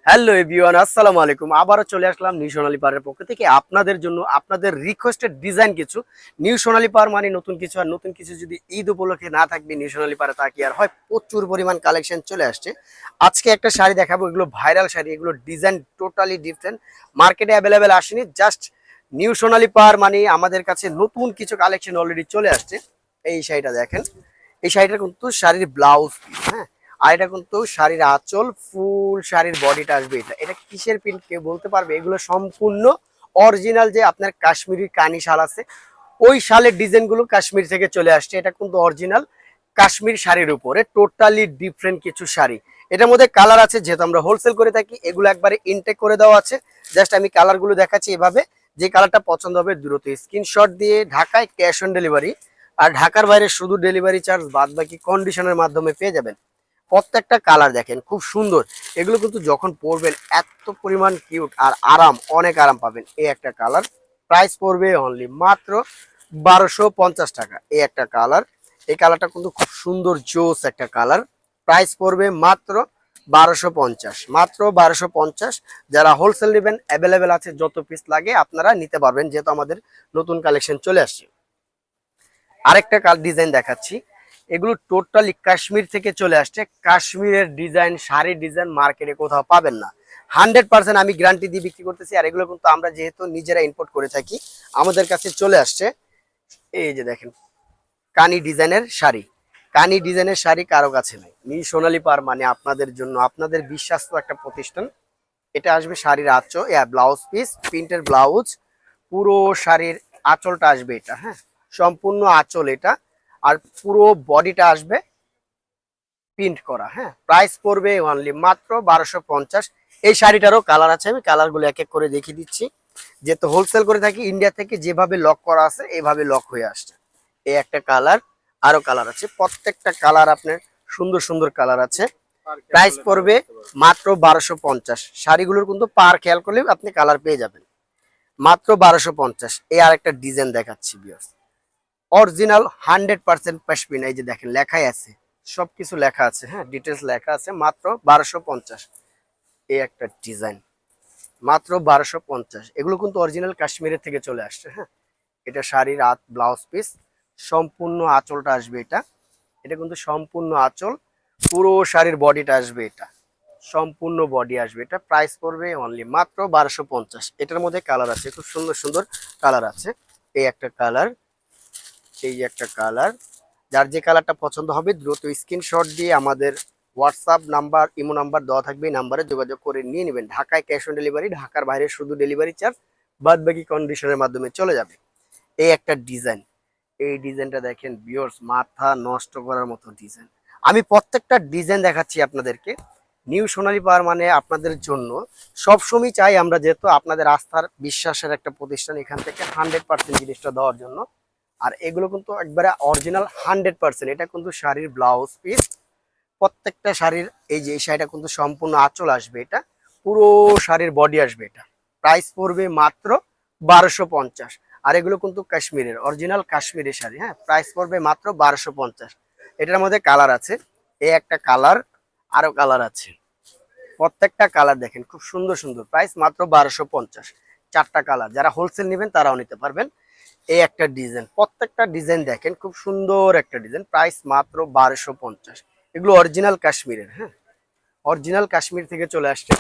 Hello everyone, আসসালামু আলাইকুম। আবারও চলে আসলাম নিউ সোনালী পারের পক্ষ থেকে আপনাদের জন্য আপনাদের রিকোয়েস্টেড ডিজাইন কিছু। নিউ সোনালী পার মানে নতুন কিছু, আর নতুন কিছু যদি ঈদ উপলক্ষে না থাকবে নিউ সোনালী পারে তা কি আর হয়। প্রচুর পরিমাণ কালেকশন চলে আসছে। আজকে একটা শাড়ি দেখাবো, এগুলো ভাইরাল শাড়ি, এগুলো ডিজাইন টোটালি ডিফারেন্ট, মার্কেটে অ্যাভেলেবেল আসেনি। জাস্ট নিউ সোনালী পার মানে আমাদের কাছে নতুন কিছু কালেকশন অলরেডি চলে আসছে। এই শাড়িটা দেখেন, এই শাড়িটা কিন্তু শাড়ির ব্লাউজ, হ্যাঁ, আর এটা কিন্তু শাড়ির আঁচল, ফুল শাড়ির বডিটা আসবে। এটা এটা কিসের প্রিন্ট কেউ বলতে পারবে? এগুলো সম্পূর্ণ অরিজিনাল, যে আপনার কাশ্মীরি কানি শাল আছে ওই শালের ডিজাইনগুলো কাশ্মীর থেকে চলে আসছে। এটা কিন্তু অরিজিনাল কাশ্মীর শাড়ির উপরে টোটালি ডিফারেন্ট কিছু শাড়ি। এটার মধ্যে কালার আছে, যেহেতু আমরা হোলসেল করে থাকি এগুলো একবারে ইনটেক করে দেওয়া আছে। জাস্ট আমি কালারগুলো দেখাচ্ছি এভাবে, যে কালারটা পছন্দ হবে দ্রুত স্ক্রিনশট দিয়ে ঢাকায় ক্যাশ অন ডেলিভারি, আর ঢাকার বাইরে শুধু ডেলিভারি চার্জ, বাদ বাকি কন্ডিশনের মাধ্যমে পেয়ে যাবেন। প্রত্যেকটা কালার দেখেন খুব সুন্দর। এগুলো কিন্তু যখন পরবেন এত পরিমাণ কিউট আর আরাম, অনেক আরাম পাবেন। এই একটা কালার প্রাইস পড়বে অনলি মাত্র 1250 টাকা। এই একটা কালার, এই কালারটা কিন্তু খুব সুন্দর জোস একটা কালার, প্রাইস পড়বে মাত্র 1250, মাত্র 1250। যারা হোলসেল নেবেন অ্যাভেলেবেল আছে, যত পিস লাগে আপনারা নিতে পারবেন, যেহেতু আমাদের নতুন কালেকশন চলে আসছে। আরেকটা ডিজাইন দেখাচ্ছি, এগুলো টোটালি কাশ্মীর থেকে চলে আসছে। কাশ্মীরের ডিজাইন, শাড়ির ডিজাইন মার্কেটে কোথাও পাবেন না। 100% আমি গ্যারান্টি দিয়ে বিক্রি করতেছি। আর এগুলো কিন্তু আমরা যেহেতু নিজেরা ইম্পোর্ট করে থাকি, আমাদের কাছে চলে আসছে। এই যে দেখেন, কানি ডিজাইনের শাড়ি, কানি ডিজাইনের শাড়ি কারো কাছে নেই। নিউ সোনালী পার মানে আপনাদের জন্য, আপনাদের বিশ্বাস্ত একটা প্রতিষ্ঠান। এটা আসবে শাড়ির আঁচল, ব্লাউজ পিস, প্রিন্টের ব্লাউজ, পুরো শাড়ির আঁচলটা আসবে এটা, হ্যাঁ, সম্পূর্ণ আঁচল এটা, আর পুরো বডিটা আসবে প্রিন্ট করা, হ্যাঁ। প্রাইস পড়বে অনলি মাত্র 1250। এই শাড়িটারও কালার আছে, আমি কালারগুলো এক এক করে দেখিয়ে দিচ্ছি। যেহেতু হোলসেল করে থাকি, ইন্ডিয়া থেকে যেভাবে লক করা আছে এইভাবে লক হয়ে আসছে। এই একটা কালার, আরো কালার আছে, প্রত্যেকটা কালার আপনার সুন্দর সুন্দর কালার আছে। প্রাইস পড়বে মাত্র 1250। শাড়িগুলোর কিন্তু পার খেয়াল করলে আপনি কালার পেয়ে যাবেন, মাত্র 1250। এই আর একটা ডিজাইন দেখাচ্ছি ভিউয়ার্স, অরিজিনাল 100% পশমিনা। এই যে দেখেন লেখাই আছে, সবকিছু লেখা আছে, হ্যাঁ, ডিটেলস লেখা আছে, মাত্র 1250। এই একটা ডিজাইন মাত্র 1250। এগুলো কিন্তু অরিজিনাল কাশ্মীরের থেকে চলে আসছে, হ্যাঁ। এটা শাড়ির ব্লাউজ পিস, সম্পূর্ণ আঁচলটা আসবে এটা, এটা কিন্তু সম্পূর্ণ আঁচল, পুরো শাড়ির বডিটা আসবে এটা, সম্পূর্ণ বডি আসবে এটা। প্রাইস পড়বে অনলি মাত্র 1250। এটার মধ্যে কালার আছে, খুব সুন্দর সুন্দর কালার আছে। এই একটা কালার, এই যে একটা কালার। যার যে কালারটা পছন্দ হবে দ্রুত স্ক্রিনশট দিয়ে আমাদের হোয়াটসঅ্যাপ নাম্বার, ইমো নাম্বার দেওয়া থাকবে, এই নাম্বারে যোগাযোগ করে নিয়ে নেবেন। ঢাকায় ক্যাশ অন ডেলিভারি, ঢাকার বাইরে শুধু ডেলিভারি চার্জ, বাদ বাকি কন্ডিশনের মাধ্যমে চলে যাবে। এই একটা ডিজাইন, এই ডিজাইনটা দেখেন ভিউয়ার্স, মাথা নষ্ট করার মতো ডিজাইন। আমি প্রত্যেকটা ডিজাইন দেখাচ্ছি আপনাদেরকে। নিউ সোনালী পাওয়ার মানে আপনাদের জন্য সবসময় চাই আমরা, যেহেতু আপনাদের আস্থার বিশ্বাসের একটা প্রতিষ্ঠান, এখান থেকে 100% জিনিসটা দেওয়ার জন্য। আর এগুলো কিন্তু একবারে অরিজিনাল 100%। এটা কিন্তু শাড়ির ব্লাউজ পিস, প্রত্যেকটা শাড়ির, এই যে এই শাড়িটা কিন্তু সম্পূর্ণ আঁচল আসবে, এটা পুরো শাড়ির বডি আসবে এটা। প্রাইস পড়বে মাত্র 1250। আর এগুলো কিন্তু কাশ্মীরের অরিজিনাল কাশ্মীরি শাড়ি, হ্যাঁ। প্রাইস পড়বে মাত্র 1250। এটার মধ্যে কালার আছে, এই একটা কালার, আরো কালার আছে, প্রত্যেকটা কালার দেখেন খুব সুন্দর সুন্দর। প্রাইস মাত্র 1250, চারটা কালার। যারা হোলসেল নেবেন তারাও নিতে পারবেন। এই একটা ডিজাইন, প্রত্যেকটা ডিজাইন দেখেন খুব সুন্দর একটা ডিজাইন, প্রাইস মাত্র 1250। এগুলো অরিজিনাল কাশ্মীরের, হ্যাঁ, অরিজিনাল কাশ্মীর থেকে চলে আসছে।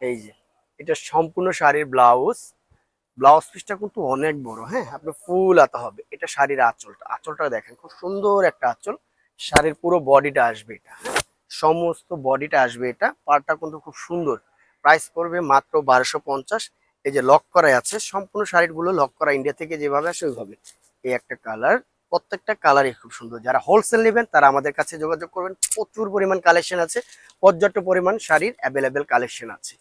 এই যে এটা সম্পূর্ণ শাড়ির ব্লাউজ, ব্লাউজ পিসটা কিন্তু অনেক বড়, হ্যাঁ, আপনার ফুল আতা হবে। এটা শাড়ির আঁচলটা, আঁচলটা দেখেন খুব সুন্দর একটা আঁচল, শাড়ির পুরো বডিটা আসবে এটা, হ্যাঁ, সমস্ত বডিটা আসবে এটা, পাড়টা কিন্তু খুব সুন্দর। প্রাইস পড়বে মাত্র 1250। এই যে লক করা আছে, সম্পূর্ণ শাড়িগুলো লক করা, ইন্ডিয়া থেকে যেভাবে আসে ওইভাবে। এই একটা কালার, প্রত্যেকটা কালারই খুব সুন্দর। যারা হোলসেল নেবেন তারা আমাদের কাছে যোগাযোগ করবেন, প্রচুর পরিমাণ কালেকশন আছে, পর্যাপ্ত পরিমাণ শাড়ির অ্যাভেলেবেল কালেকশন আছে।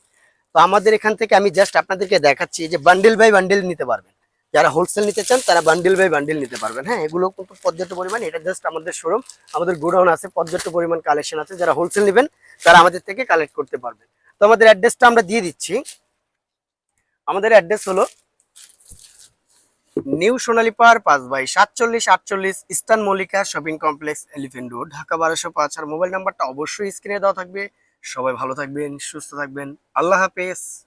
তো আমাদের এখান থেকে আমি জাস্ট আপনাদেরকে দেখাচ্ছি যে বান্ডেল বাই বান্ডেল নিতে পারবেন। যারা হোলসেল নিতে চান তারা বান্ডেল বাই বান্ডেল নিতে পারবেন, হ্যাঁ। এগুলো কিন্তু পর্যাপ্ত পরিমাণ, এটা জাস্ট আমাদের শোরুম, আমাদের গোডাউন আছে, পর্যাপ্ত পরিমাণ কালেকশন আছে। যারা হোলসেল নেবেন তারা আমাদের থেকে কালেক্ট করতে পারবেন। তো আমাদের অ্যাড্রেসটা আমরা দিয়ে দিচ্ছি। আমাদের অ্যাড্রেস হলো নিউ সোনালী পার 5/4748 eastern Mallika shopping complex, elephant road, Dhaka 1205। আর মোবাইল নাম্বারটা অবশ্যই স্ক্রিনে দেওয়া থাকবে। সবাই ভালো থাকবেন, সুস্থ থাকবেন। আল্লাহ হাফেজ।